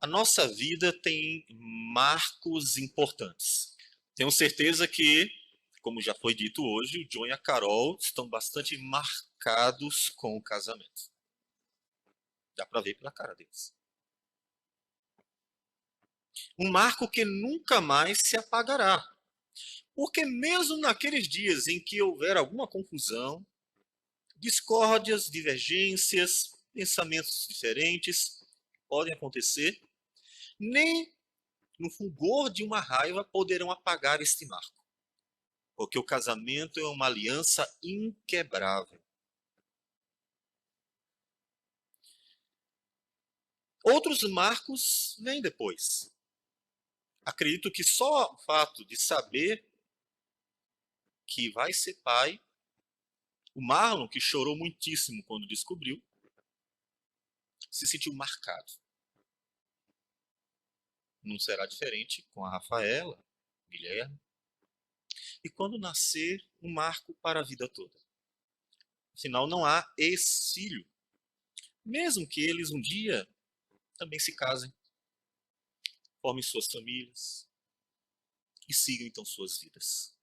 A nossa vida tem marcos importantes. Tenho certeza que, como já foi dito hoje, o John e a Carol estão bastante marcados com o casamento. Dá para ver pela cara deles. Um marco que nunca mais se apagará. Porque mesmo naqueles dias em que houver alguma confusão, discórdias, divergências, pensamentos diferentes podem acontecer, nem no fulgor de uma raiva poderão apagar este marco. Porque o casamento é uma aliança inquebrável. Outros marcos vêm depois. Acredito que só o fato de saber que vai ser pai, o Marlon, que chorou muitíssimo quando descobriu, se sentiu marcado. Não será diferente com a Rafaela, Guilherme. E quando nascer, um marco para a vida toda. Afinal, não há ex-filho. Mesmo que eles um dia também se casem, formem suas famílias e sigam então suas vidas.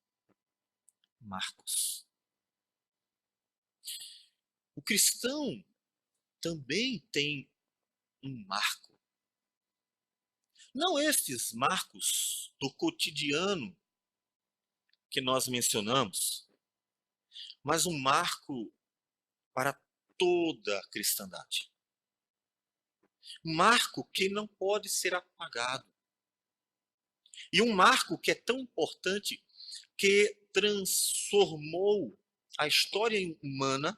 Marcos. O cristão também tem um marco. Não estes marcos do cotidiano que nós mencionamos, mas um marco para toda a cristandade. Um marco que não pode ser apagado. E um marco que é tão importante que transformou a história humana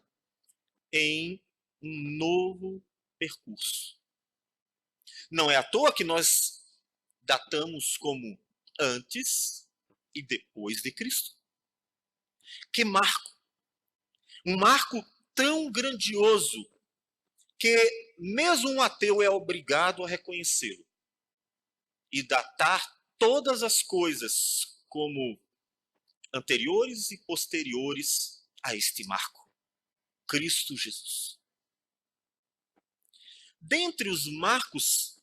em um novo percurso. Não é à toa que nós datamos como antes e depois de Cristo. Que marco! Um marco tão grandioso que mesmo um ateu é obrigado a reconhecê-lo e datar todas as coisas como anteriores e posteriores a este marco, Cristo Jesus. Dentre os marcos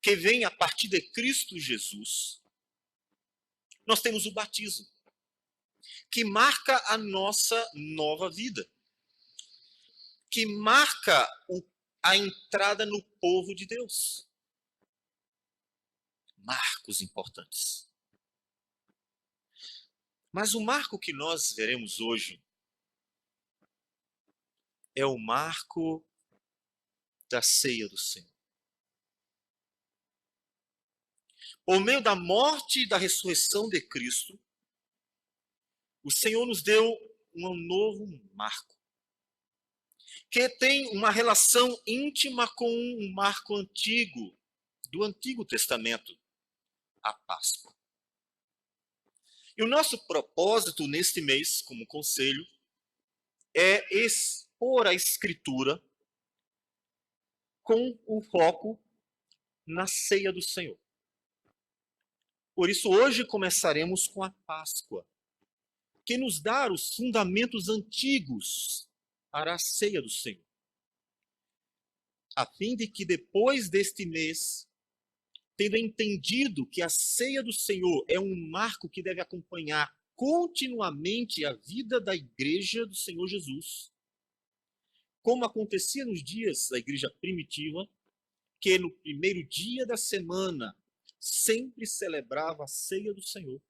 que vêm a partir de Cristo Jesus, nós temos o batismo, que marca a nossa nova vida, que marca a entrada no povo de Deus. Marcos importantes. Mas o marco que nós veremos hoje é o marco da ceia do Senhor. Por meio da morte e da ressurreição de Cristo, o Senhor nos deu um novo marco, que tem uma relação íntima com um marco antigo, do Antigo Testamento, a Páscoa. E o nosso propósito neste mês, como conselho, é expor a Escritura com o foco na ceia do Senhor. Por isso, hoje começaremos com a Páscoa, que nos dá os fundamentos antigos para a ceia do Senhor, a fim de que depois deste mês, tendo entendido que a ceia do Senhor é um marco que deve acompanhar continuamente a vida da igreja do Senhor Jesus, como acontecia nos dias da igreja primitiva, que no primeiro dia da semana sempre celebrava a ceia do Senhor.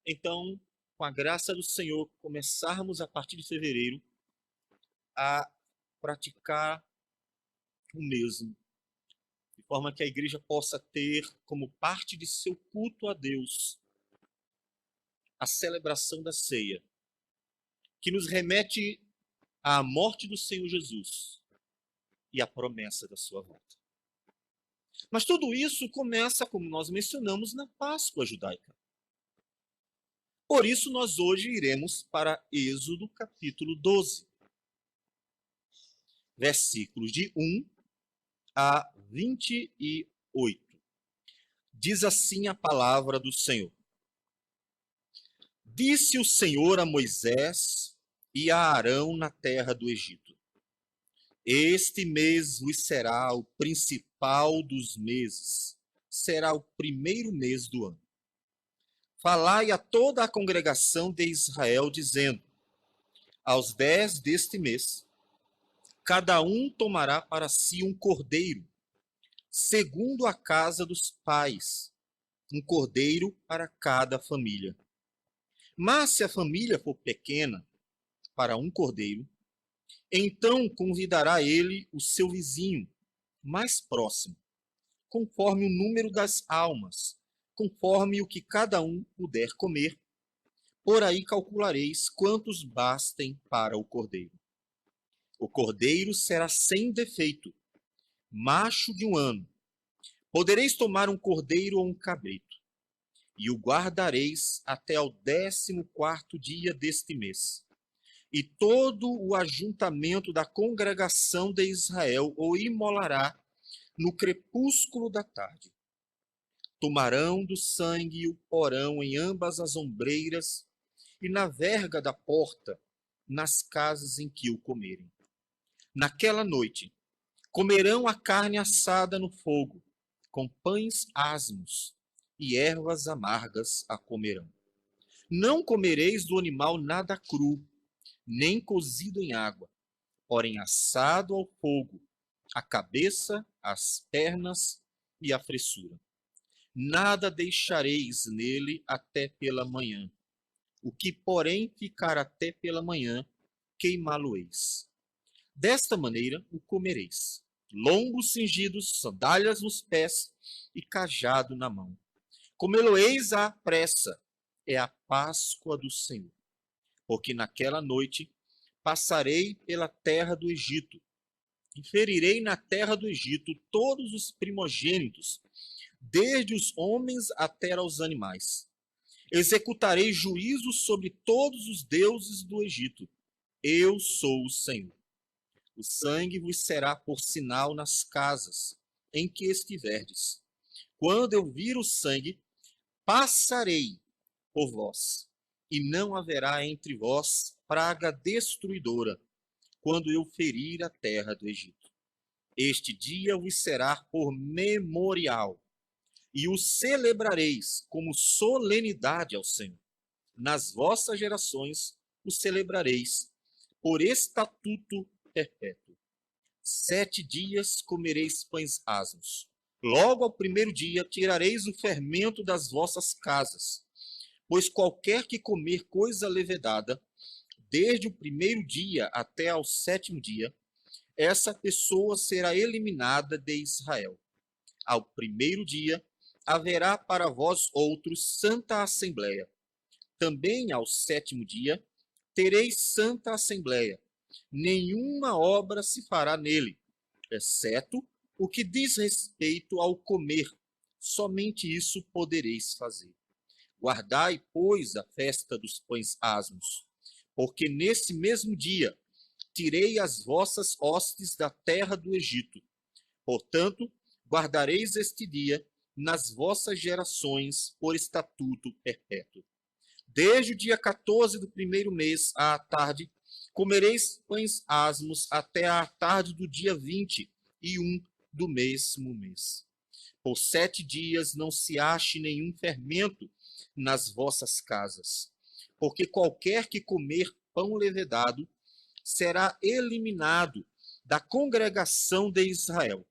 Então, com a graça do Senhor, começarmos a partir de fevereiro a praticar o mesmo, de forma que a igreja possa ter como parte de seu culto a Deus a celebração da ceia, que nos remete à morte do Senhor Jesus e à promessa da sua volta. Mas tudo isso começa, como nós mencionamos, na Páscoa judaica. Por isso, nós hoje iremos para Êxodo capítulo 12, versículos de 1 a 28. Diz assim a palavra do Senhor. Disse o Senhor a Moisés e a Arão na terra do Egito: Este mês vos será o principal dos meses, será o primeiro mês do ano. Falai a toda a congregação de Israel, dizendo: aos 10 deste mês, cada um tomará para si um cordeiro, segundo a casa dos pais, um cordeiro para cada família. Mas se a família for pequena, para um cordeiro, então convidará ele o seu vizinho mais próximo, conforme o número das almas, conforme o que cada um puder comer. Por aí calculareis quantos bastem para o cordeiro. O cordeiro será sem defeito, macho de um ano. Podereis tomar um cordeiro ou um cabrito, e o guardareis até ao 14º dia deste mês. E todo o ajuntamento da congregação de Israel o imolará no crepúsculo da tarde. Tomarão do sangue e o porão em ambas as ombreiras e na verga da porta, nas casas em que o comerem. Naquela noite, comerão a carne assada no fogo, com pães asmos e ervas amargas a comerão. Não comereis do animal nada cru, nem cozido em água, porém assado ao fogo, a cabeça, as pernas e a fressura. Nada deixareis nele até pela manhã. O que, porém, ficar até pela manhã, queimá-lo-eis. Desta maneira o comereis: lombos cingidos, sandálias nos pés e cajado na mão. Comê-lo-eis à pressa, é a Páscoa do Senhor. Porque naquela noite passarei pela terra do Egito, e ferirei na terra do Egito todos os primogênitos, desde os homens até aos animais. Executarei juízo sobre todos os deuses do Egito. Eu sou o Senhor. O sangue vos será por sinal nas casas em que estiverdes. Quando eu vir o sangue, passarei por vós, e não haverá entre vós praga destruidora, quando eu ferir a terra do Egito. Este dia vos será por memorial, e o celebrareis como solenidade ao Senhor. Nas vossas gerações o celebrareis por estatuto perpétuo. 7 dias comereis pães asmos. Logo ao primeiro dia tirareis o fermento das vossas casas, pois qualquer que comer coisa levedada, desde o primeiro dia até ao 7º dia, essa pessoa será eliminada de Israel. Ao primeiro dia haverá para vós outros santa assembleia. Também ao 7º dia tereis santa assembleia. Nenhuma obra se fará nele, exceto o que diz respeito ao comer. Somente isso podereis fazer. Guardai, pois, a festa dos pães asmos, porque nesse mesmo dia tirei as vossas hostes da terra do Egito. Portanto, guardareis este dia nas vossas gerações por estatuto perpétuo. Desde o dia 14 do primeiro mês à tarde, comereis pães asmos até à tarde do dia 21 do mesmo mês. Por 7 dias não se ache nenhum fermento nas vossas casas, porque qualquer que comer pão levedado será eliminado da congregação de Israel,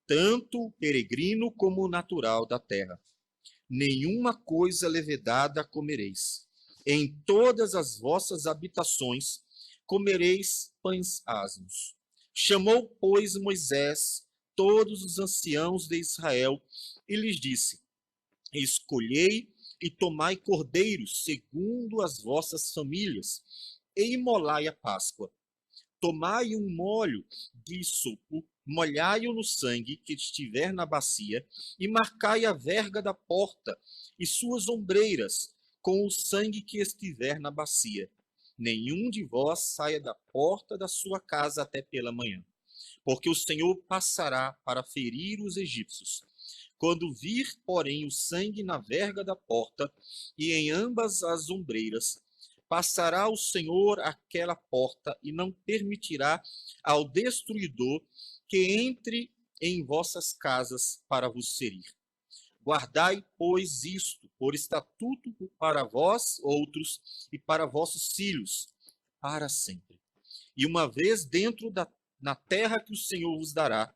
tanto o peregrino como o natural da terra. Nenhuma coisa levedada comereis. Em todas as vossas habitações comereis pães asmos. Chamou, pois, Moisés todos os anciãos de Israel e lhes disse: escolhei e tomai cordeiros segundo as vossas famílias, e imolai a Páscoa. Tomai um molho de sopo, molhai-o no sangue que estiver na bacia, e marcai a verga da porta e suas ombreiras com o sangue que estiver na bacia. Nenhum de vós saia da porta da sua casa até pela manhã, porque o Senhor passará para ferir os egípcios. Quando vir, porém, o sangue na verga da porta e em ambas as ombreiras, passará o Senhor aquela porta e não permitirá ao destruidor que entre em vossas casas para vos ferir. Guardai, pois, isto por estatuto para vós outros e para vossos filhos, para sempre. E uma vez dentro na terra que o Senhor vos dará,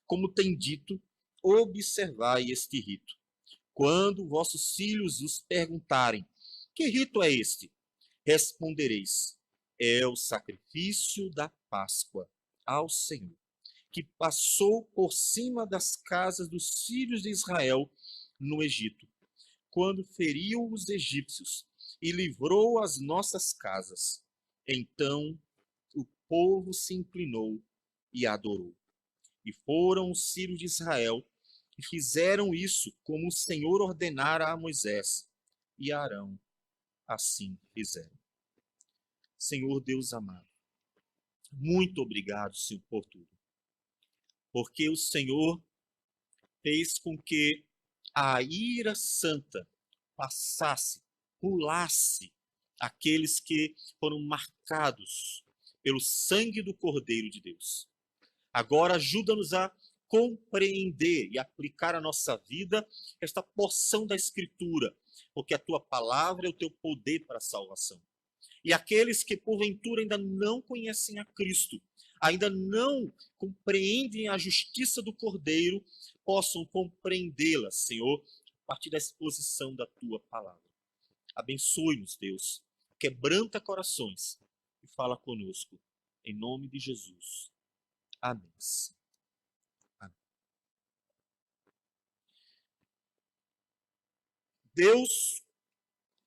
como tem dito, observai este rito. Quando vossos filhos vos perguntarem, que rito é este? Respondereis, é o sacrifício da Páscoa ao Senhor, que passou por cima das casas dos filhos de Israel no Egito, quando feriu os egípcios e livrou as nossas casas. Então o povo se inclinou e adorou. E foram os filhos de Israel que fizeram isso como o Senhor ordenara a Moisés. E Arão assim fizeram. Senhor Deus amado, muito obrigado, Senhor, por tudo. Porque o Senhor fez com que a ira santa passasse, pulasse aqueles que foram marcados pelo sangue do Cordeiro de Deus. Agora ajuda-nos a compreender e aplicar à nossa vida esta porção da Escritura, porque a tua palavra é o teu poder para a salvação. E aqueles que porventura ainda não conhecem a Cristo, ainda não compreendem a justiça do Cordeiro, possam compreendê-la, Senhor, a partir da exposição da tua palavra. Abençoe-nos, Deus, quebranta corações e fala conosco, em nome de Jesus. Amém. Amém. Deus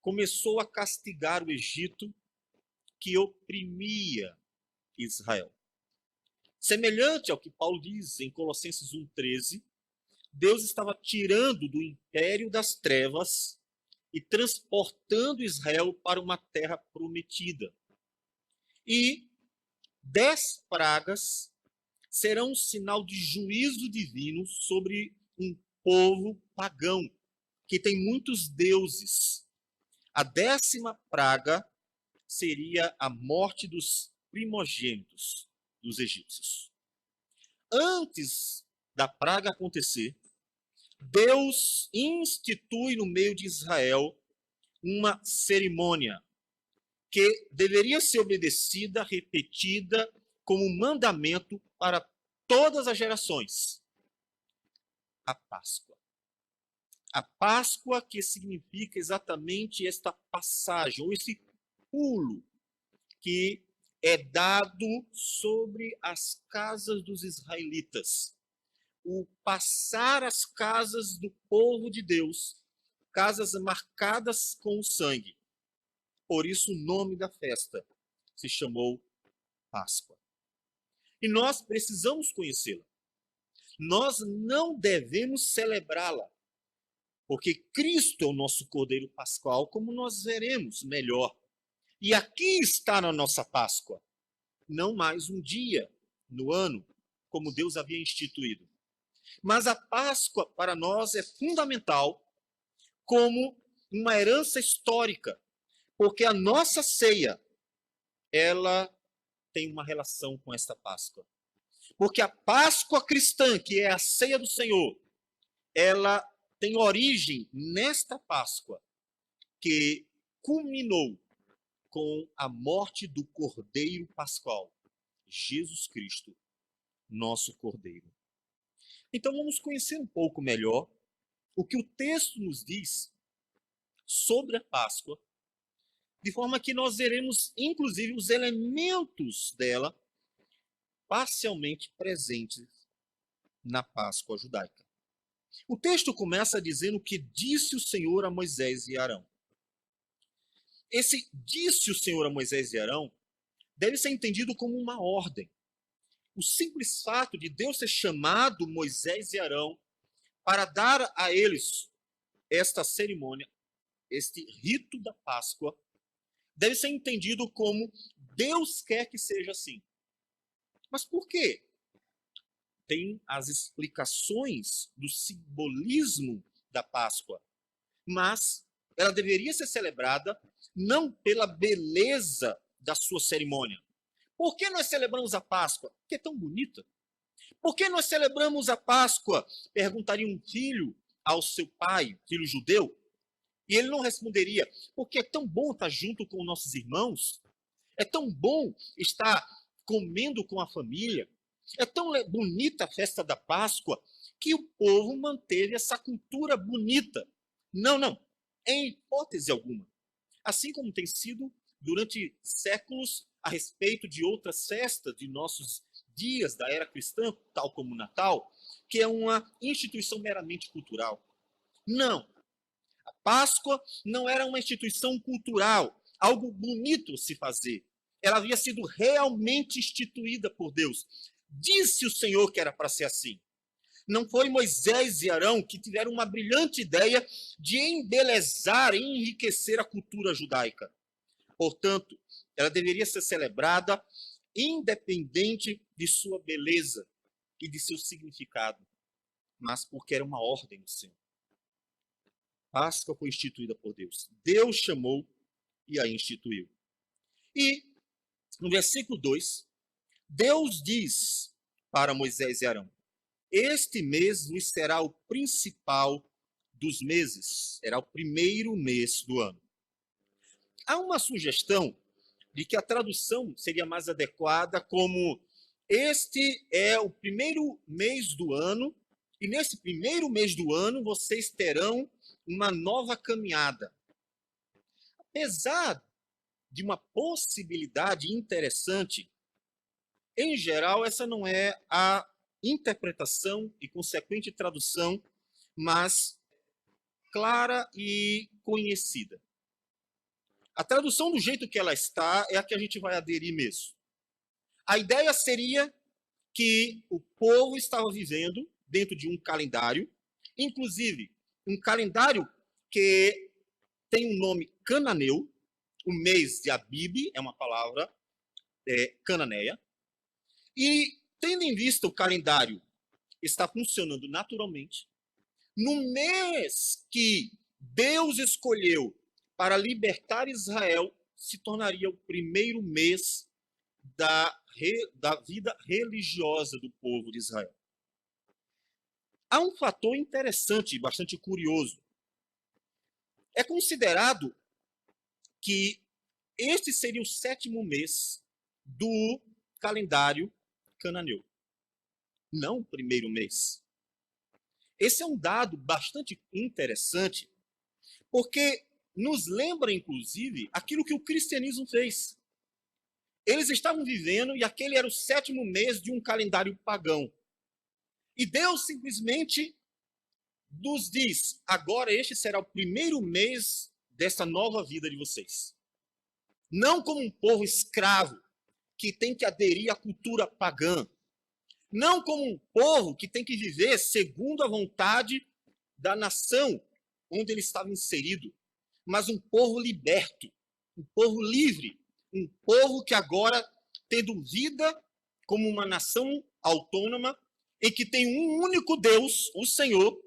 começou a castigar o Egito que oprimia Israel. Semelhante ao que Paulo diz em Colossenses 1,13, Deus estava tirando do império das trevas e transportando Israel para uma terra prometida. E 10 pragas serão um sinal de juízo divino sobre um povo pagão, que tem muitos deuses. A 10ª praga seria a morte dos primogênitos dos egípcios. Antes da praga acontecer, Deus institui no meio de Israel uma cerimônia que deveria ser obedecida, repetida, como um mandamento para todas as gerações. A Páscoa. A Páscoa, que significa exatamente esta passagem, ou esse pulo que é dado sobre as casas dos israelitas. O passar as casas do povo de Deus, casas marcadas com o sangue. Por isso o nome da festa se chamou Páscoa. E nós precisamos conhecê-la. Nós não devemos celebrá-la, porque Cristo é o nosso Cordeiro Pascual, como nós veremos melhor. E aqui está na nossa Páscoa, não mais um dia no ano, como Deus havia instituído. Mas a Páscoa para nós é fundamental como uma herança histórica, porque a nossa ceia, ela tem uma relação com esta Páscoa. Porque a Páscoa cristã, que é a ceia do Senhor, ela tem origem nesta Páscoa, que culminou com a morte do Cordeiro Pascual, Jesus Cristo, nosso Cordeiro. Então vamos conhecer um pouco melhor o que o texto nos diz sobre a Páscoa, de forma que nós veremos, inclusive, os elementos dela parcialmente presentes na Páscoa judaica. O texto começa dizendo que disse o Senhor a Moisés e Arão. Esse disse o Senhor a Moisés e Arão deve ser entendido como uma ordem. O simples fato de Deus ter chamado Moisés e Arão para dar a eles esta cerimônia, este rito da Páscoa, deve ser entendido como Deus quer que seja assim. Mas por quê? Tem as explicações do simbolismo da Páscoa, mas ela deveria ser celebrada não pela beleza da sua cerimônia. Por que nós celebramos a Páscoa? Porque é tão bonita. Por que nós celebramos a Páscoa? Perguntaria um filho ao seu pai, filho judeu, e ele não responderia, porque é tão bom estar junto com nossos irmãos, é tão bom estar comendo com a família, é tão bonita a festa da Páscoa, que o povo manteve essa cultura bonita. Não, não, em hipótese alguma. Assim como tem sido durante séculos a respeito de outras festas de nossos dias da era cristã, tal como o Natal, que é uma instituição meramente cultural. Não. A Páscoa não era uma instituição cultural, algo bonito se fazer. Ela havia sido realmente instituída por Deus. Disse o Senhor que era para ser assim. Não foi Moisés e Arão que tiveram uma brilhante ideia de embelezar e enriquecer a cultura judaica. Portanto, ela deveria ser celebrada independente de sua beleza e de seu significado, mas porque era uma ordem do Senhor. Páscoa foi instituída por Deus. Deus chamou e a instituiu. E, no versículo 2, Deus diz para Moisés e Arão: este mês vos será o principal dos meses, será o primeiro mês do ano. Há uma sugestão de que a tradução seria mais adequada como este é o primeiro mês do ano, e nesse primeiro mês do ano vocês terão uma nova caminhada. Apesar de uma possibilidade interessante, em geral, essa não é a interpretação e consequente tradução mais clara e conhecida. A tradução do jeito que ela está é a que a gente vai aderir mesmo. A ideia seria que o povo estava vivendo dentro de um calendário, inclusive um calendário que tem um nome cananeu. O mês de Abib é uma palavra cananeia. E, tendo em vista o calendário está funcionando naturalmente, no mês que Deus escolheu para libertar Israel, se tornaria o primeiro mês da vida religiosa do povo de Israel. Há um fator interessante e bastante curioso. É considerado que este seria o 7º mês do calendário cananeu, não o primeiro mês. Esse é um dado bastante interessante, porque nos lembra, inclusive, aquilo que o cristianismo fez. Eles estavam vivendo e aquele era o 7º mês de um calendário pagão. E Deus simplesmente nos diz, agora este será o primeiro mês dessa nova vida de vocês. Não como um povo escravo que tem que aderir à cultura pagã. Não como um povo que tem que viver segundo a vontade da nação onde ele estava inserido, mas um povo liberto, um povo livre, um povo que agora, tendo vida como uma nação autônoma, em que tem um único Deus, o Senhor,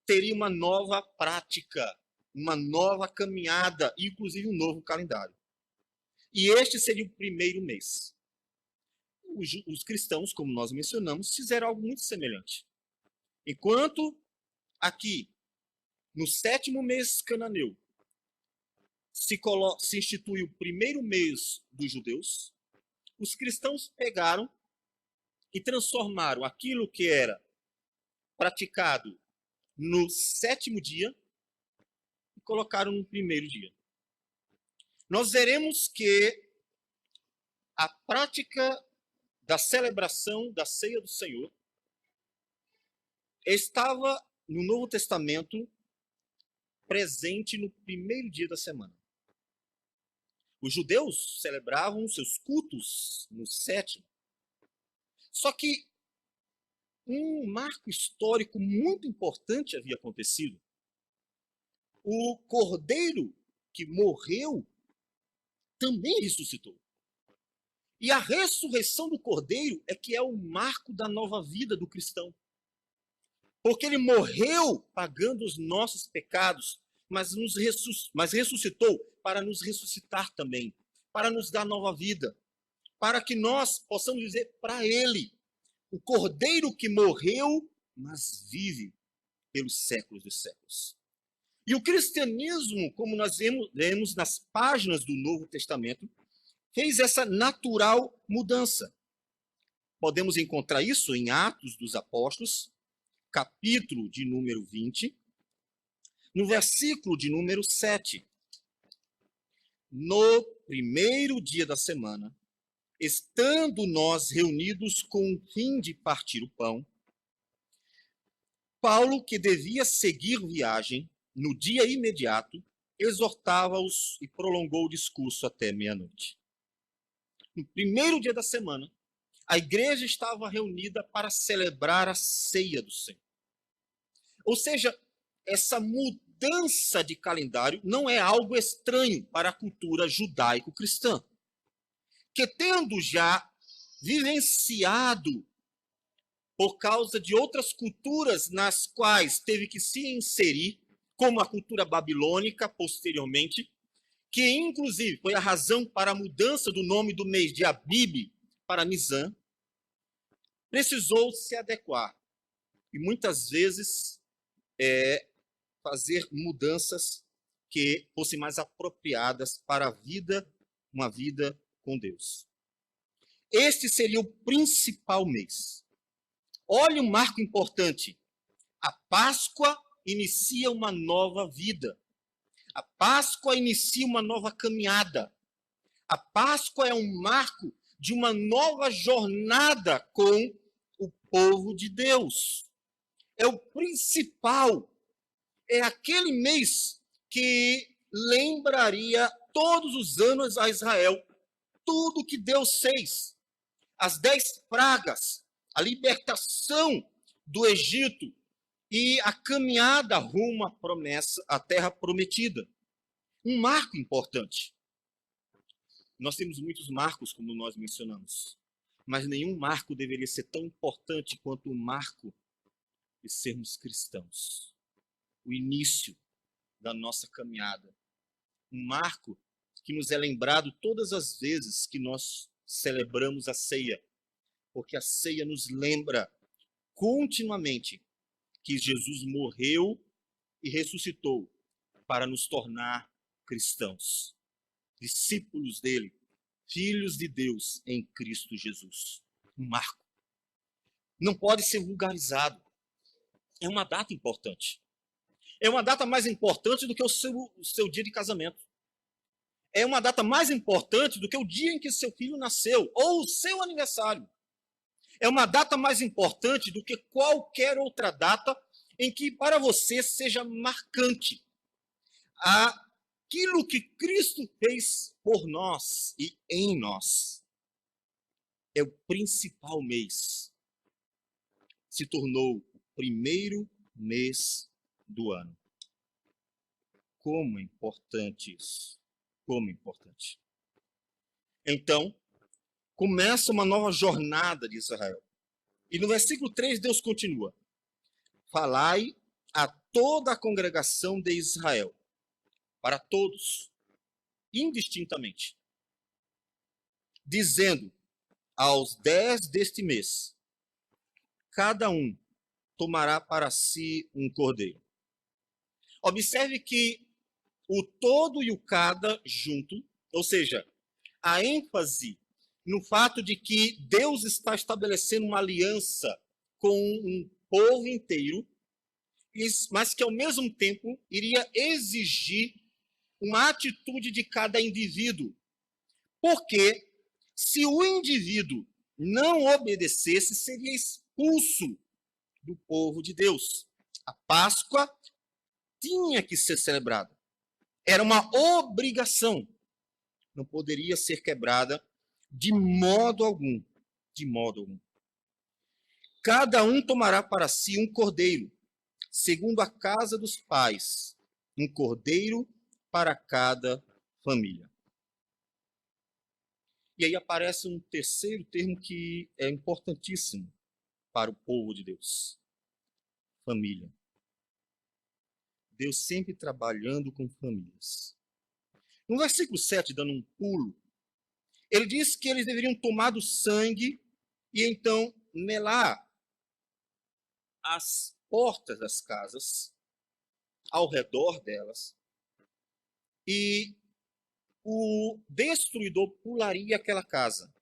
teria uma nova prática, uma nova caminhada, inclusive um novo calendário. E este seria o primeiro mês. Os cristãos, como nós mencionamos, fizeram algo muito semelhante. Enquanto aqui, no 7º mês cananeu, se institui o primeiro mês dos judeus, os cristãos pegaram e transformaram aquilo que era praticado no 7º dia e colocaram no primeiro dia. Nós veremos que a prática da celebração da ceia do Senhor estava no Novo Testamento presente no primeiro dia da semana. Os judeus celebravam seus cultos no 7º. Só que um marco histórico muito importante havia acontecido. O cordeiro que morreu também ressuscitou. E a ressurreição do cordeiro é que é o marco da nova vida do cristão. Porque ele morreu pagando os nossos pecados, mas ressuscitou para nos ressuscitar também, para nos dar nova vida, para que nós possamos dizer para Ele, o Cordeiro que morreu, mas vive pelos séculos dos séculos. E o cristianismo, como nós vemos nas páginas do Novo Testamento, fez essa natural mudança. Podemos encontrar isso em Atos dos Apóstolos, capítulo de número 20, no versículo de número 7. No primeiro dia da semana, estando nós reunidos com o fim de partir o pão, Paulo, que devia seguir viagem no dia imediato, exortava-os e prolongou o discurso até meia-noite. No primeiro dia da semana, a igreja estava reunida para celebrar a ceia do Senhor. Ou seja, essa mudança de calendário não é algo estranho para a cultura judaico-cristã, que tendo já vivenciado por causa de outras culturas nas quais teve que se inserir, como a cultura babilônica posteriormente, que inclusive foi a razão para a mudança do nome do mês de Abib para Nisan, precisou se adequar e muitas vezes fazer mudanças que fossem mais apropriadas para a vida, uma vida com Deus. Este seria o principal mês. Olha um marco importante. A Páscoa inicia uma nova vida. A Páscoa inicia uma nova caminhada. A Páscoa é um marco de uma nova jornada com o povo de Deus. É o principal. É aquele mês que lembraria todos os anos a Israel tudo que Deus fez. As 10 pragas, a libertação do Egito e a caminhada rumo à promessa, à terra prometida. Um marco importante. Nós temos muitos marcos, como nós mencionamos, mas nenhum marco deveria ser tão importante quanto o marco de sermos cristãos. O início da nossa caminhada. Um marco que nos é lembrado todas as vezes que nós celebramos a ceia, porque a ceia nos lembra continuamente que Jesus morreu e ressuscitou para nos tornar cristãos, discípulos dele, filhos de Deus em Cristo Jesus. Um marco. Não pode ser vulgarizado. É uma data importante. É uma data mais importante do que o seu dia de casamento. É uma data mais importante do que o dia em que seu filho nasceu, ou o seu aniversário. É uma data mais importante do que qualquer outra data em que para você seja marcante aquilo que Cristo fez por nós e em nós. É o principal mês. Se tornou o primeiro mês do ano. Como é importante isso. Como é importante. Então, começa uma nova jornada de Israel. E no versículo 3, Deus continua. Falai a toda a congregação de Israel, para todos, indistintamente, dizendo, aos 10 deste mês, cada um tomará para si um cordeiro. Observe que o todo e o cada junto, ou seja, a ênfase no fato de que Deus está estabelecendo uma aliança com um povo inteiro, mas que ao mesmo tempo iria exigir uma atitude de cada indivíduo. Porque se o indivíduo não obedecesse, seria expulso do povo de Deus. A Páscoa tinha que ser celebrada. Era uma obrigação. Não poderia ser quebrada de modo algum. De modo algum. Cada um tomará para si um cordeiro, segundo a casa dos pais, um cordeiro para cada família. E aí aparece um terceiro termo que é importantíssimo para o povo de Deus. Família. Deus sempre trabalhando com famílias. No versículo 7, dando um pulo, ele diz que eles deveriam tomar do sangue e então melar as portas das casas, ao redor delas, e o destruidor pularia aquela casa.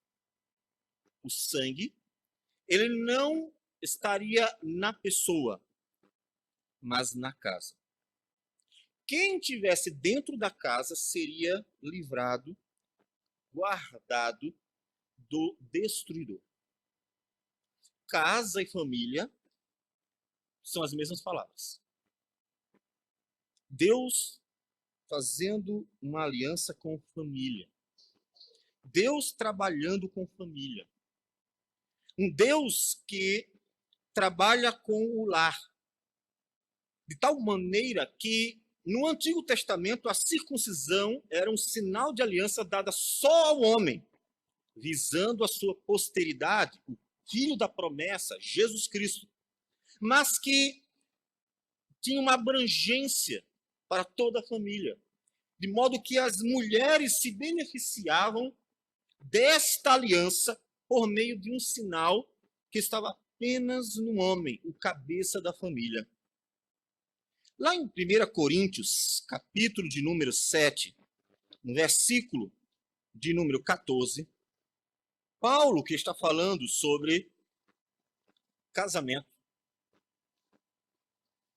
O sangue, ele não estaria na pessoa, mas na casa. Quem tivesse dentro da casa seria livrado, guardado do destruidor. Casa e família são as mesmas palavras. Deus fazendo uma aliança com família. Deus trabalhando com família. Um Deus que trabalha com o lar. De tal maneira que no Antigo Testamento a circuncisão era um sinal de aliança dada só ao homem, visando a sua posteridade, o filho da promessa, Jesus Cristo, mas que tinha uma abrangência para toda a família, de modo que as mulheres se beneficiavam desta aliança por meio de um sinal que estava apenas no homem, o cabeça da família. Lá em 1 Coríntios, capítulo de número 7, no versículo de número 14, Paulo, que está falando sobre casamento,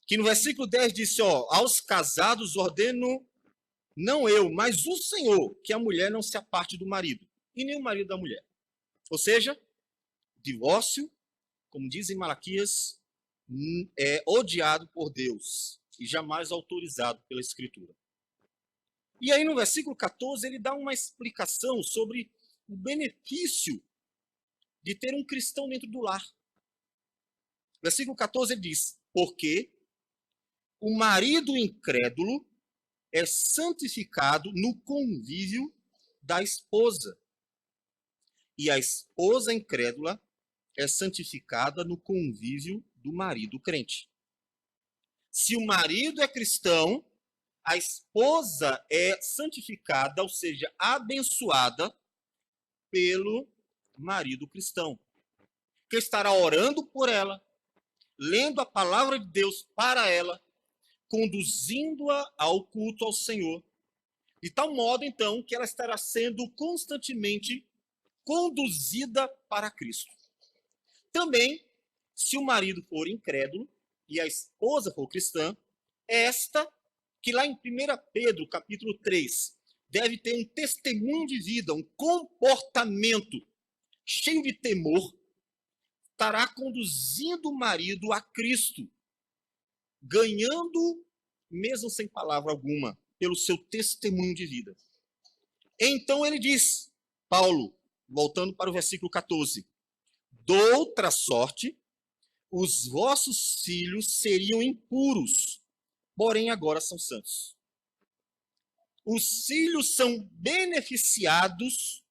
que no versículo 10 disse, aos casados ordeno, não eu, mas o Senhor, que a mulher não se aparte do marido, e nem o marido da mulher. Ou seja, divórcio, como diz em Malaquias, é odiado por Deus e jamais autorizado pela Escritura. E aí no versículo 14 ele dá uma explicação sobre o benefício de ter um cristão dentro do lar. Versículo 14 ele diz, porque o marido incrédulo é santificado no convívio da esposa, e a esposa incrédula é santificada no convívio do marido crente. Se o marido é cristão, a esposa é santificada, ou seja, abençoada pelo marido cristão, que estará orando por ela, lendo a palavra de Deus para ela, conduzindo-a ao culto ao Senhor, de tal modo, então, que ela estará sendo constantemente conduzida para Cristo. Também, se o marido for incrédulo e a esposa for cristã, esta, que lá em 1 Pedro, capítulo 3, deve ter um testemunho de vida, um comportamento cheio de temor, estará conduzindo o marido a Cristo, ganhando, mesmo sem palavra alguma, pelo seu testemunho de vida. Então ele diz, Paulo, voltando para o versículo 14, doutra sorte, os vossos filhos seriam impuros, porém agora são santos. Os filhos são beneficiados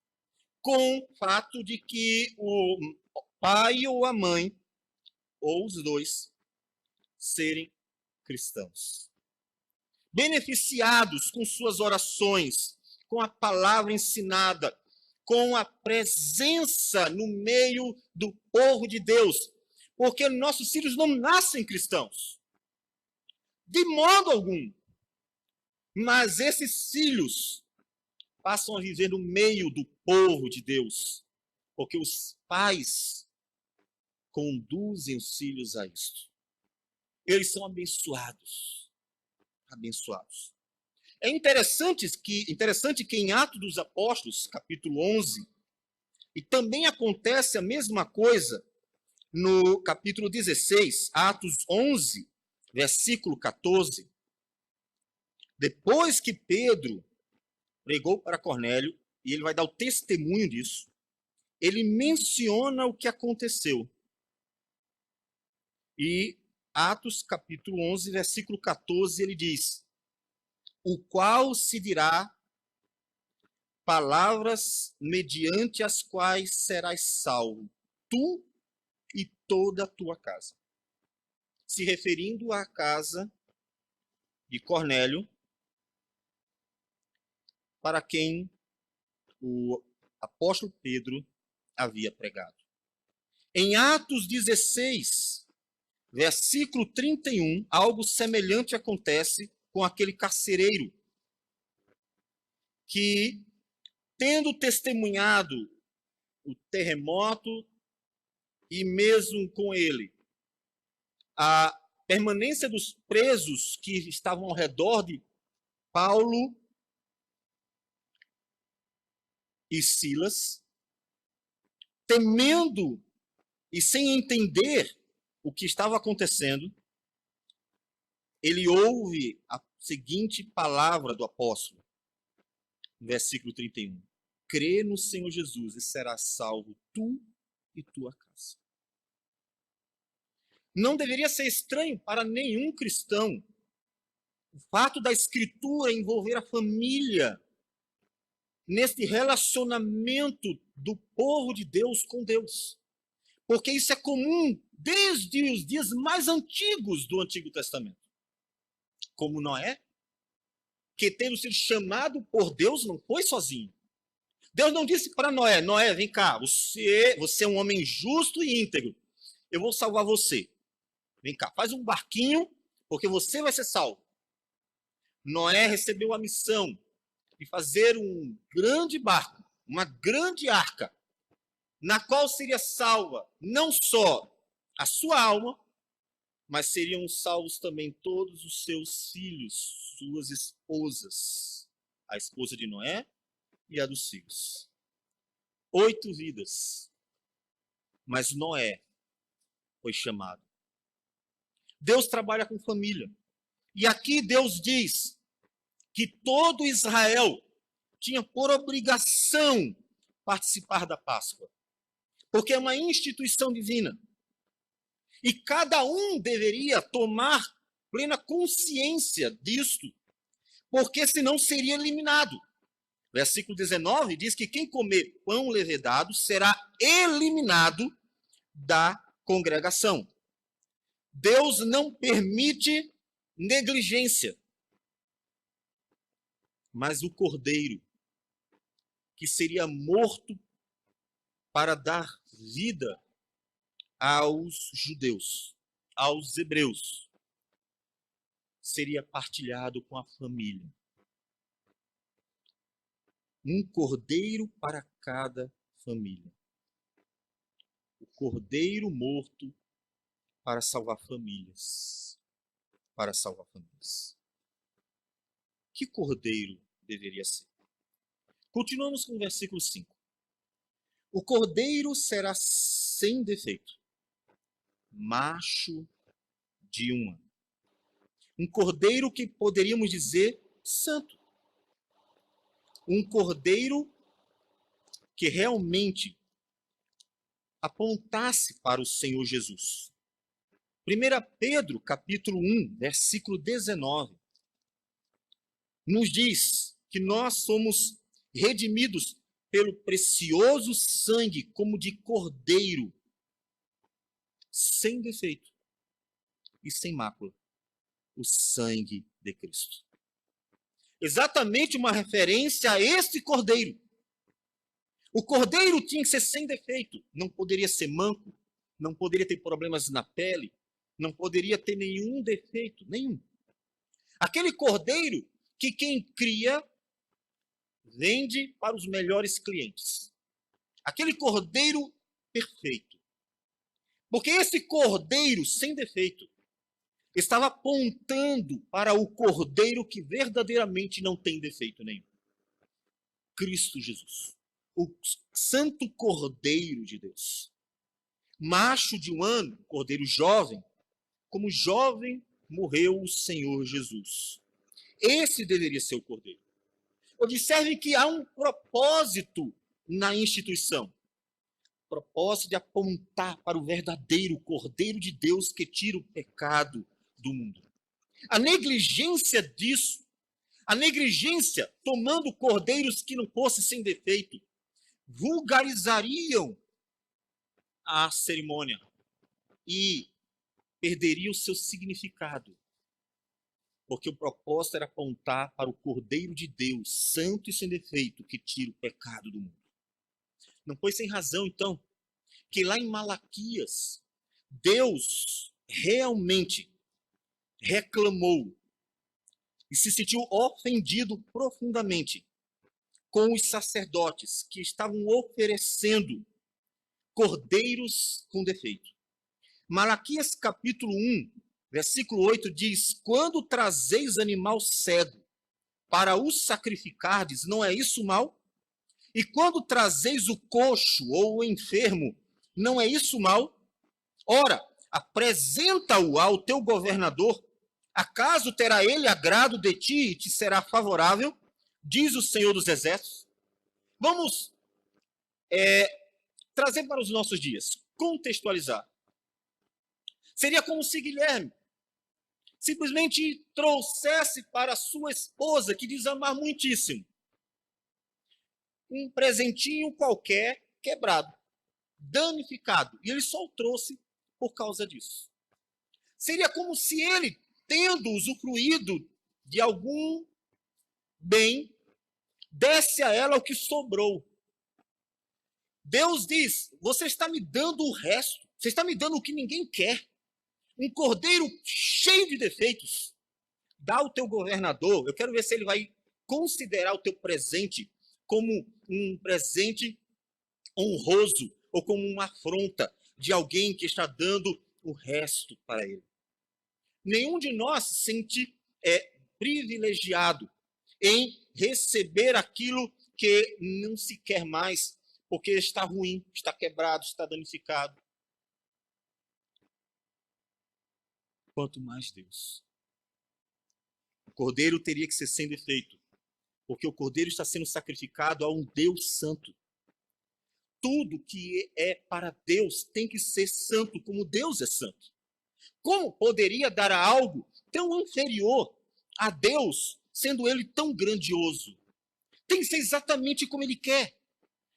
com o fato de que o pai ou a mãe, ou os dois, serem cristãos. Beneficiados com suas orações, com a palavra ensinada, com a presença no meio do povo de Deus. Porque nossos filhos não nascem cristãos. De modo algum. Mas esses filhos passam a viver no meio do povo de Deus. Porque os pais conduzem os filhos a isto. Eles são abençoados. Abençoados. É interessante que em Atos dos Apóstolos, capítulo 11, e também acontece a mesma coisa no capítulo 16, Atos 11, versículo 14, depois que Pedro pregou para Cornélio, e ele vai dar o testemunho disso, ele menciona o que aconteceu. E Atos capítulo 11, versículo 14, ele diz, o qual se dirá palavras mediante as quais serás salvo, tu e toda a tua casa. Se referindo à casa de Cornélio, para quem o apóstolo Pedro havia pregado. Em Atos 16, versículo 31, algo semelhante acontece com aquele carcereiro que, tendo testemunhado o terremoto e mesmo com ele a permanência dos presos que estavam ao redor de Paulo e Silas, temendo e sem entender o que estava acontecendo, ele ouve a seguinte palavra do apóstolo, versículo 31. Crê no Senhor Jesus e serás salvo tu e tua casa. Não deveria ser estranho para nenhum cristão o fato da Escritura envolver a família neste relacionamento do povo de Deus com Deus. Porque isso é comum desde os dias mais antigos do Antigo Testamento. Como Noé, que tendo sido chamado por Deus, não foi sozinho. Deus não disse para Noé, Noé, vem cá, você é um homem justo e íntegro. Eu vou salvar você. Vem cá, faz um barquinho, porque você vai ser salvo. Noé recebeu a missão de fazer um grande barco, uma grande arca, na qual seria salva não só a sua alma, mas seriam salvos também todos os seus filhos, suas esposas, a esposa de Noé e a dos filhos. 8 vidas, mas Noé foi chamado. Deus trabalha com família. E aqui Deus diz que todo Israel tinha por obrigação participar da Páscoa, porque é uma instituição divina. E cada um deveria tomar plena consciência disto, porque senão seria eliminado. Versículo 19 diz que quem comer pão levedado será eliminado da congregação. Deus não permite negligência. Mas o cordeiro, que seria morto para dar vida aos judeus, aos hebreus, seria partilhado com a família. Um cordeiro para cada família. O cordeiro morto para salvar famílias. Para salvar famílias. Que cordeiro deveria ser? Continuamos com o versículo 5. O cordeiro será sem defeito, macho de um ano. Um cordeiro que poderíamos dizer santo. Um cordeiro que realmente apontasse para o Senhor Jesus. 1 Pedro, capítulo 1, versículo 19, nos diz que nós somos redimidos pelo precioso sangue como de cordeiro, sem defeito e sem mácula, o sangue de Cristo. Exatamente uma referência a este cordeiro. O cordeiro tinha que ser sem defeito, não poderia ser manco, não poderia ter problemas na pele, não poderia ter nenhum defeito, nenhum. Aquele cordeiro que quem cria vende para os melhores clientes. Aquele cordeiro perfeito. Porque esse cordeiro sem defeito estava apontando para o cordeiro que verdadeiramente não tem defeito nenhum. Cristo Jesus. O santo cordeiro de Deus. Macho de um ano, cordeiro jovem, como jovem morreu o Senhor Jesus. Esse deveria ser o cordeiro. Observe que há um propósito na instituição. Propósito de apontar para o verdadeiro Cordeiro de Deus que tira o pecado do mundo. A negligência disso, a negligência tomando cordeiros que não fossem sem defeito, vulgarizariam a cerimônia e perderia o seu significado. porque o propósito era apontar para o Cordeiro de Deus, santo e sem defeito, que tira o pecado do mundo. Não foi sem razão, então, que lá em Malaquias, Deus realmente reclamou e se sentiu ofendido profundamente com os sacerdotes que estavam oferecendo cordeiros com defeito. Malaquias capítulo 1, versículo 8 diz: quando trazeis animal cego para o sacrificardes, não é isso mal? E quando trazeis o coxo ou o enfermo, não é isso mal? Ora, apresenta-o ao teu governador, acaso terá ele agrado de ti e te será favorável? Diz o Senhor dos Exércitos. Vamos trazer para os nossos dias, contextualizar. Seria como se Guilherme simplesmente trouxesse para sua esposa, que diz amar muitíssimo, um presentinho qualquer quebrado, danificado, e ele só o trouxe por causa disso. Seria como se ele, tendo usufruído de algum bem, desse a ela o que sobrou. Deus diz: você está me dando o resto, você está me dando o que ninguém quer. Um cordeiro cheio de defeitos. Dá ao teu governador, eu quero ver se ele vai considerar o teu presente como um presente honroso ou como uma afronta de alguém que está dando o resto para ele. Nenhum de nós se sente privilegiado em receber aquilo que não se quer mais, porque está ruim, está quebrado, está danificado. Quanto mais Deus. O cordeiro teria que ser sem defeito, porque o cordeiro está sendo sacrificado a um Deus santo. Tudo que é para Deus tem que ser santo, como Deus é santo. Como poderia dar a algo tão inferior a Deus, sendo ele tão grandioso? Tem que ser exatamente como ele quer,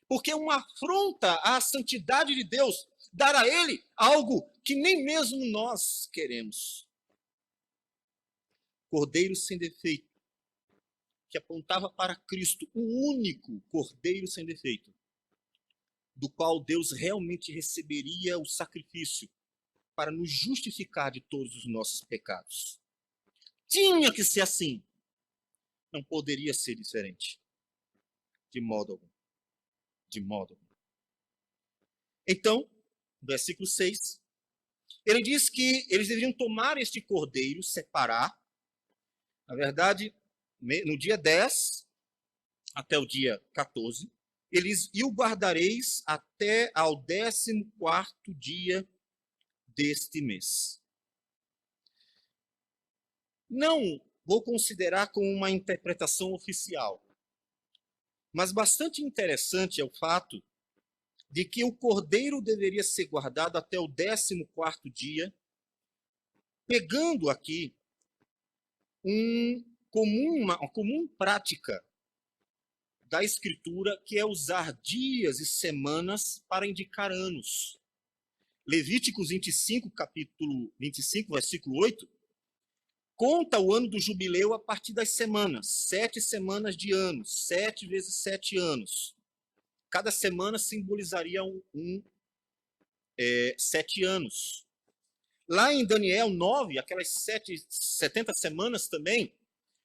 porque é uma afronta à santidade de Deus dar a ele algo que nem mesmo nós queremos. Cordeiro sem defeito, que apontava para Cristo, o único cordeiro sem defeito, do qual Deus realmente receberia o sacrifício para nos justificar de todos os nossos pecados. Tinha que ser assim. Não poderia ser diferente. De modo algum. De modo algum. Então, versículo 6, ele diz que eles deveriam tomar este cordeiro, separar. Na verdade, no dia 10 até o dia 14, e o guardareis até ao 14º dia deste mês. Não vou considerar como uma interpretação oficial, mas bastante interessante é o fato de que o cordeiro deveria ser guardado até o 14º dia, pegando aqui uma comum prática da Escritura, que é usar dias e semanas para indicar anos. Levíticos 25, capítulo 25, versículo 8, conta o ano do jubileu a partir das semanas, 7 semanas de anos, 7 vezes 7 anos. Cada semana simbolizaria 7 anos. Lá em Daniel 9, aquelas 70 semanas também,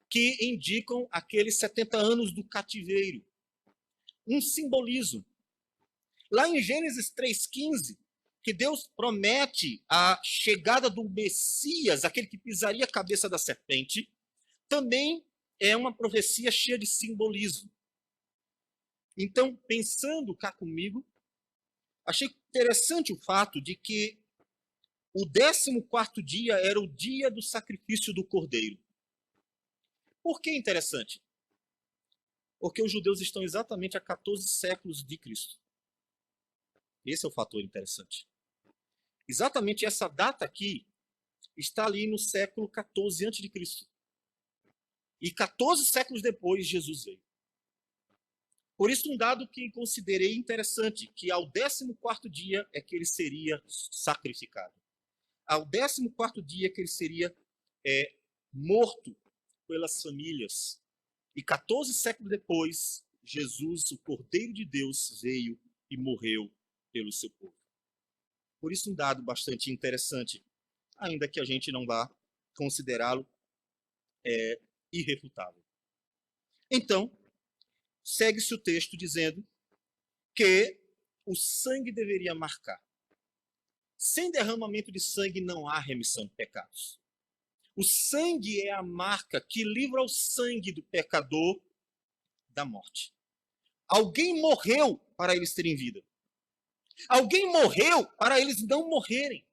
que indicam aqueles 70 anos do cativeiro. Um simbolismo. Lá em Gênesis 3,15, que Deus promete a chegada do Messias, aquele que pisaria a cabeça da serpente, também é uma profecia cheia de simbolismo. Então, pensando cá comigo, achei interessante o fato de que o 14º dia era o dia do sacrifício do cordeiro. Por que interessante? Porque os judeus estão exatamente a 14 séculos de Cristo. Esse é o fator interessante. Exatamente essa data aqui está ali no século 14 a.C. E 14 séculos depois, Jesus veio. Por isso, um dado que considerei interessante, que ao 14º dia é que ele seria sacrificado. Ao 14º dia que ele seria morto pelas famílias. E 14 séculos depois, Jesus, o Cordeiro de Deus, veio e morreu pelo seu povo. Por isso, um dado bastante interessante, ainda que a gente não vá considerá-lo irrefutável. Então, segue-se o texto dizendo que o sangue deveria marcar. Sem derramamento de sangue não há remissão de pecados. O sangue é a marca que livra o sangue do pecador da morte. Alguém morreu para eles terem vida. Alguém morreu para eles não morrerem.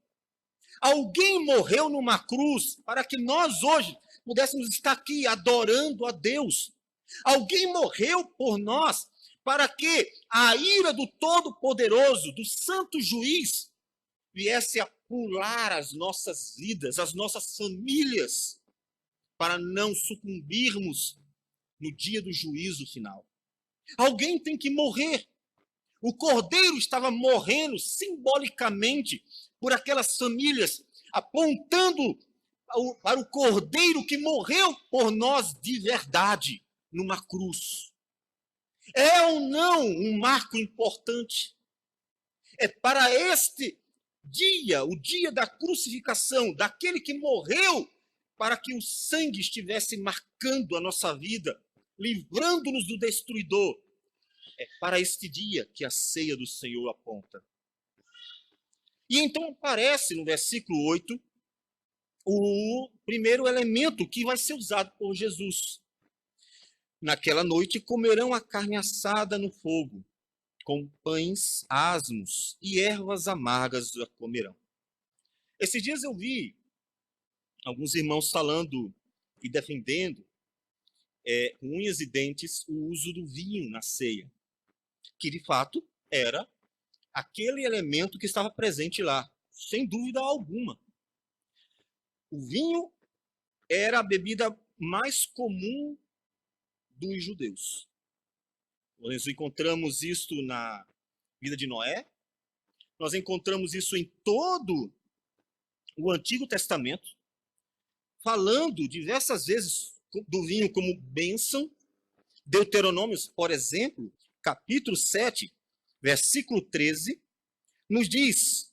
Alguém morreu numa cruz para que nós hoje pudéssemos estar aqui adorando a Deus. Alguém morreu por nós para que a ira do Todo-Poderoso, do Santo Juiz, viesse a pular as nossas vidas, as nossas famílias, para não sucumbirmos no dia do juízo final. Alguém tem que morrer. O Cordeiro estava morrendo simbolicamente por aquelas famílias, apontando para o Cordeiro que morreu por nós de verdade, numa cruz. É ou não um marco importante? É para este dia, o dia da crucificação, daquele que morreu, para que o sangue estivesse marcando a nossa vida, livrando-nos do destruidor. É para este dia que a ceia do Senhor aponta. E então aparece no versículo 8 o primeiro elemento que vai ser usado por Jesus. Naquela noite comerão a carne assada no fogo, com pães asmos e ervas amargas a comerão. Esses dias eu vi alguns irmãos falando e defendendo com unhas e dentes o uso do vinho na ceia, que de fato era aquele elemento que estava presente lá, sem dúvida alguma. O vinho era a bebida mais comum dos judeus. Nós encontramos isso na vida de Noé, nós encontramos isso em todo o Antigo Testamento, falando diversas vezes do vinho como bênção. Deuteronômio, por exemplo, capítulo 7, versículo 13, nos diz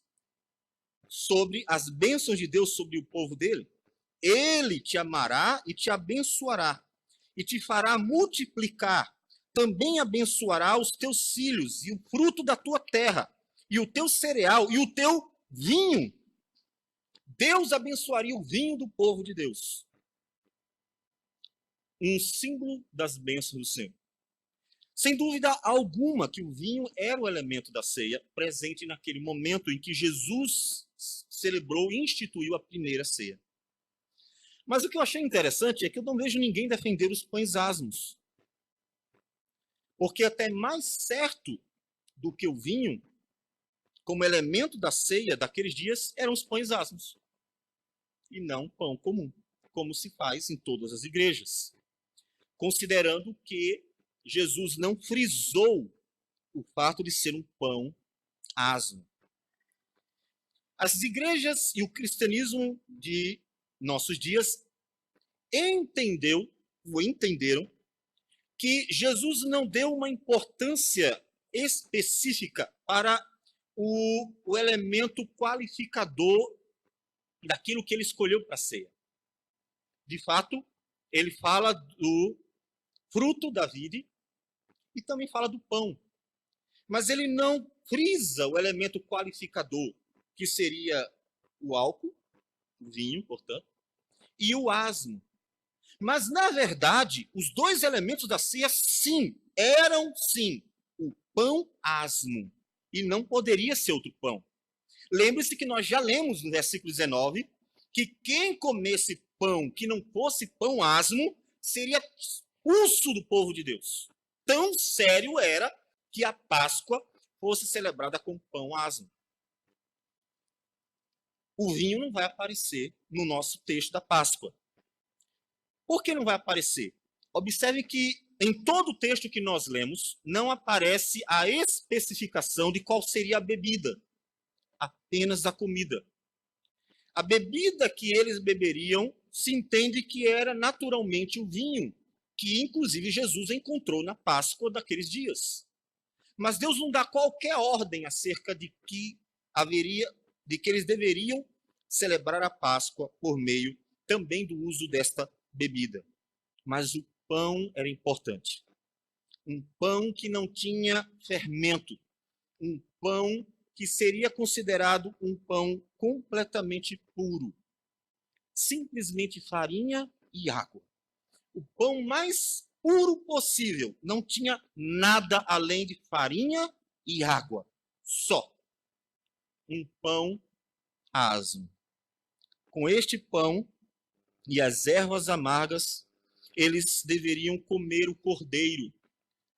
sobre as bênçãos de Deus sobre o povo dele. Ele te amará e te abençoará, e te fará multiplicar. Também abençoará os teus filhos, e o fruto da tua terra, e o teu cereal, e o teu vinho. Deus abençoaria o vinho do povo de Deus. Um símbolo das bênçãos do Senhor. Sem dúvida alguma que o vinho era o elemento da ceia presente naquele momento em que Jesus celebrou e instituiu a primeira ceia. Mas o que eu achei interessante é que eu não vejo ninguém defender os pães asmos. Porque até mais certo do que o vinho, como elemento da ceia daqueles dias, eram os pães asmos. E não pão comum, como se faz em todas as igrejas. Considerando que Jesus não frisou o fato de ser um pão asmo. As igrejas e o cristianismo de nossos dias entenderam que Jesus não deu uma importância específica para o elemento qualificador daquilo que ele escolheu para a ceia. De fato, ele fala do fruto da vide e também fala do pão. Mas ele não frisa o elemento qualificador, que seria o álcool, o vinho, portanto, e o asmo. Mas, na verdade, os dois elementos da ceia, sim, eram, sim, o pão asmo. E não poderia ser outro pão. Lembre-se que nós já lemos no versículo 19 que quem comesse pão que não fosse pão asmo seria expulso do povo de Deus. Tão sério era que a Páscoa fosse celebrada com pão asmo. O vinho não vai aparecer no nosso texto da Páscoa. Por que não vai aparecer? Observe que em todo o texto que nós lemos, não aparece a especificação de qual seria a bebida, apenas a comida. A bebida que eles beberiam se entende que era naturalmente o vinho, que inclusive Jesus encontrou na Páscoa daqueles dias. Mas Deus não dá qualquer ordem acerca de que eles deveriam celebrar a Páscoa por meio também do uso desta bebida. Mas o pão era importante. Um pão que não tinha fermento, um pão que seria considerado um pão completamente puro. Simplesmente farinha e água. O pão mais puro possível. Não tinha nada além de farinha e água. Só. Um pão asmo. Com este pão e as ervas amargas, eles deveriam comer o cordeiro,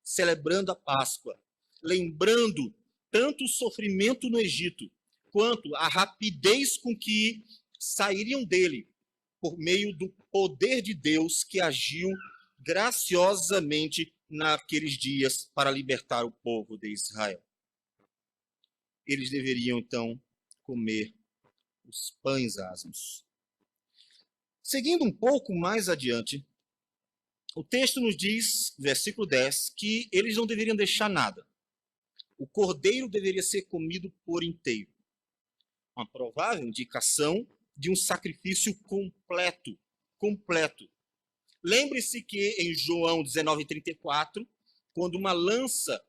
celebrando a Páscoa, lembrando tanto o sofrimento no Egito, quanto a rapidez com que sairiam dele, por meio do poder de Deus que agiu graciosamente naqueles dias para libertar o povo de Israel. Eles deveriam, então, comer os pães asmos. Seguindo um pouco mais adiante, o texto nos diz, versículo 10, que eles não deveriam deixar nada. O cordeiro deveria ser comido por inteiro. Uma provável indicação de um sacrifício completo. Lembre-se que em João 19:34, quando uma lança